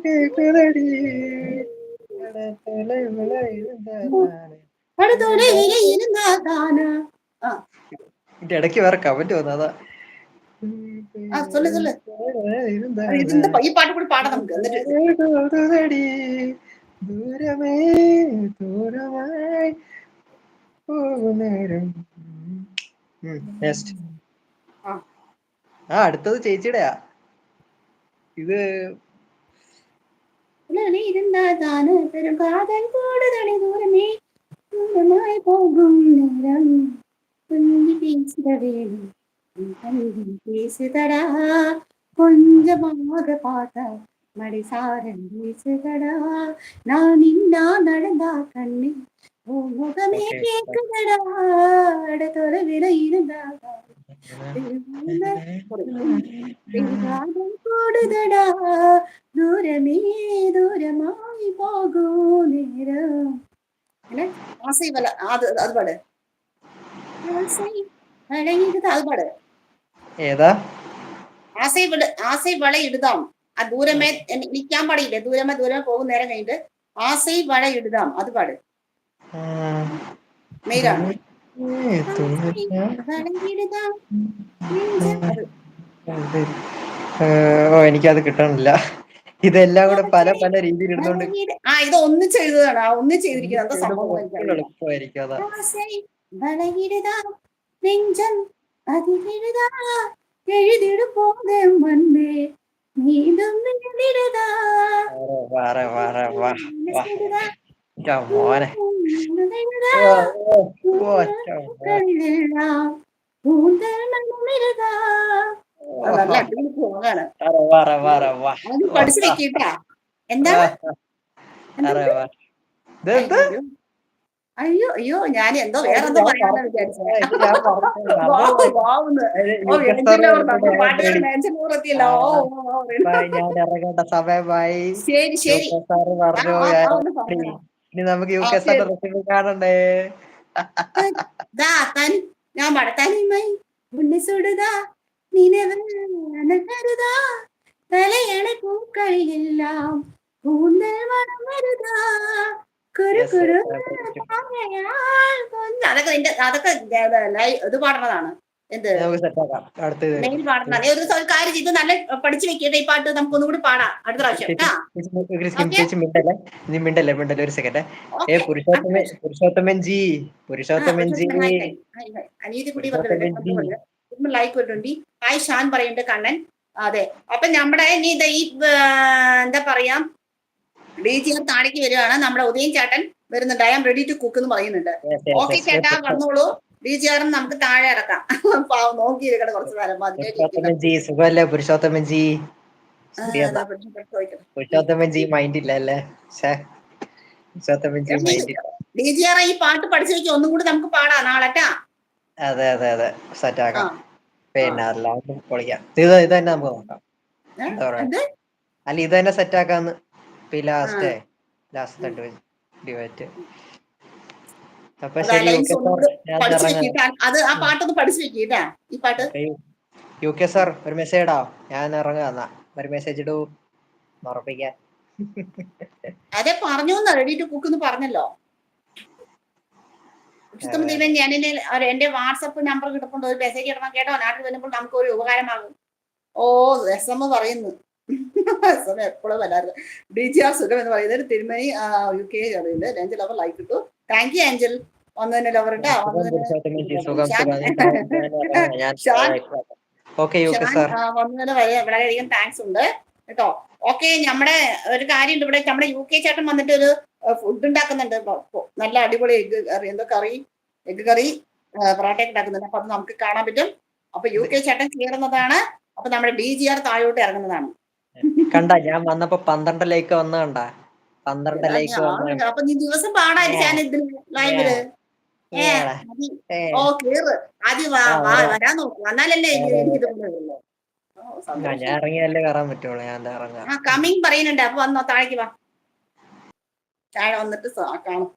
കേക്കുതടി വിളയിരുന്നതാണ്. ഇടയ്ക്ക് വേറെ കമന്റ് വന്നു അതാ. சொல்லு சொல்லு. இந்த ഈ പാട്ട് കൂടി പാടാം നമുക്ക്. എന്നിട്ട് ദൂരമേ ദൂരമായി പോകുന്നേരം. അടുത്തത് ചേച്ചിയുടെയാ. ഇത് ഇരുന്നാതാണ് പെരും കാതൽ കൂടുതൽ ദൂരമേ ദൂരമായി പോകും നേരം பேசுதடா கொஞ்சமாக பார்த்தா மடிசாரன் பேசுதடா நான் நின்னா நடந்தா கண்ணு முகமே கேக்குதடா தொலைவில இருந்தாடா கூடுதடா தூரமே தூரமாய் போகும் நேரம். ஆசை வல அது பாடு. ஆசை வளையிடுது அது பாடு. ഏതാ? ആസൈ വള ഇടുതാം. ആ ദൂരമേ നിൽക്കാൻ പാടില്ലേ, ദൂരമേ പോകും നേരം കഴിഞ്ഞിട്ട് ആസൈ വള ഇടുതാം അത് പാട്. മെയിലാണ്. എനിക്കത് കിട്ടണില്ല. ഇതെല്ലാം കൂടെ പല പല രീതിയിൽ ഇടുന്നോണ്ട് ഇത് ഒന്നിച്ചെഴുതാണ്. ഒന്നിച്ചെഴുതിരിക്കുന്നത് എന്താ സംഭവം എളുപ്പമായിരിക്കും അതാ. എഴുതിടും പോലെ മണ്ണേ നീതും മോനെ പഠിച്ചു വെക്കിട്ടാ. എന്താ അയ്യോ അയ്യോ ഞാൻ എന്തോ വേറെന്തോ പറയാനാ വിചാരിച്ചത്. ശരി ശരി നമുക്ക് യു കെ സാറിന്റെ റെസിപ്പി കാണണ്ടേ? ഞാൻ തനിമൈ ഉണ്ണി സുടുതാ നിലവരുതാ തലയണ പൂക്കളിലെല്ലാം കൂന്തൽ മണം വരുതാ അതൊക്കെ ഇത് പാടുന്നതാണ്. എന്ത് മെയിൻ പാടുന്നതാണ്. ഒരു കാര്യം ചെയ്ത് നല്ല പഠിച്ചു വെക്കട്ടെ. ഈ പാട്ട് നമുക്കൊന്നും കൂടി പാടാം അടുത്ത പ്രാവശ്യം. മിണ്ടല്ലേ ഒരു സെക്കൻഡ്. പുരുഷോത്തമൻ ജി അനീതി കൂടി ലൈക്ക് വരുന്നുണ്ട്. ഹായ് ഷാൻ പറയുന്നുണ്ട് കണ്ണൻ. അതെ, അപ്പൊ നമ്മുടെ ഇനി ഈ എന്താ പറയാ DGR താഴേക്ക് വരികയാണ്. നമ്മുടെ ഉദയൻ ചേട്ടൻ വരുന്നുണ്ട്. I am ready to cook എന്ന് പറയുന്നുണ്ട്. ഓക്കെ ചേട്ടാ വന്നോളൂ. DGR നമുക്ക് താഴെ ഇറക്കാം. നോക്കിയിരിക്കട്ടെ കുറച്ച് നേരം. പുരുഷോത്തമൻ ജി മൈൻഡ് ഇല്ല അല്ലേ? DGR ഈ പാട്ട് പഠിച്ചു വെക്കി ഒന്നും കൂടി നമുക്ക് പാടാം നാളെട്ടാ. അതെ സെറ്റ് ആക്കാം. പിന്നെ അല്ലാണ്ട് പൊളിക്കാം. ഇത് തന്നെ നമുക്ക് നോക്കാം. അല്ല ഇത് തന്നെ സെറ്റ് ആക്കാന്ന്. Last debate. അപ്പൊ ശരി യു കെ സാർ ഒരു മെസ്സേജ് ഇടാ. ഞാൻ ഇറങ്ങാ. ഒരു മെസ്സേജ് ഇടൂ ഉറപ്പിക്കാൻ. അതെ പറഞ്ഞു റെഡി ടു കുക്ക് എന്ന് പറഞ്ഞല്ലോ. ഞാൻ എന്റെ വാട്സപ്പ് നമ്പർ കിട്ടുമ്പോൾ ഒരു മെസ്സേജ് ഇടണം കേട്ടോ. നാട്ടിൽ വരുമ്പോൾ നമുക്ക് ഒരു ഉപകാരമാകും. SM പറയുന്നു. SM എപ്പോഴും വരാറ്. DGR സുഖം എന്ന് പറയുന്നത് തിരുമണി UK അറിയുന്നത്. ഏഞ്ചൽ അവർ ലൈക്ക് ഇട്ടു. താങ്ക് യു ഏഞ്ചൽ വന്നതിന് ലവർ ഇട്ടാ. വന്നതിന് വളരെയധികം താങ്ക്സ് ഉണ്ട് കേട്ടോ. ഓക്കെ, നമ്മുടെ ഒരു കാര്യം ഇവിടെ നമ്മുടെ UK ചേട്ടൻ വന്നിട്ട് ഒരു ഫുഡ് ഉണ്ടാക്കുന്നുണ്ട്. നല്ല അടിപൊളി എഗ് കറി പൊറോട്ടയൊക്കെ ഉണ്ടാക്കുന്നുണ്ട്. അപ്പൊ അത് നമുക്ക് കാണാൻ പറ്റും. അപ്പൊ UK ചേട്ടൻ കയറുന്നതാണ്. അപ്പൊ നമ്മുടെ DGR താഴോട്ട് ഇറങ്ങുന്നതാണ്. കണ്ട ഞാൻ വന്നപ്പോ 12 ലൈക്ക് വന്ന കണ്ട 12 ലൈക്ക്. അപ്പൊ നീ ദിവസം പാടാൻ ഇതില് ലൈവില് ആദ്യം വരാൻ നോക്കും. എന്നാലല്ലേ എനിക്ക് ഞാൻ ഇറങ്ങിയല്ലേ കയറാൻ പറ്റുള്ളൂ. ഞാൻ കമ്മിങ് പറയുന്നുണ്ട്. അപ്പൊ വന്നോ, താഴേക്ക് വാ. താഴെ വന്നിട്ട് കാണും.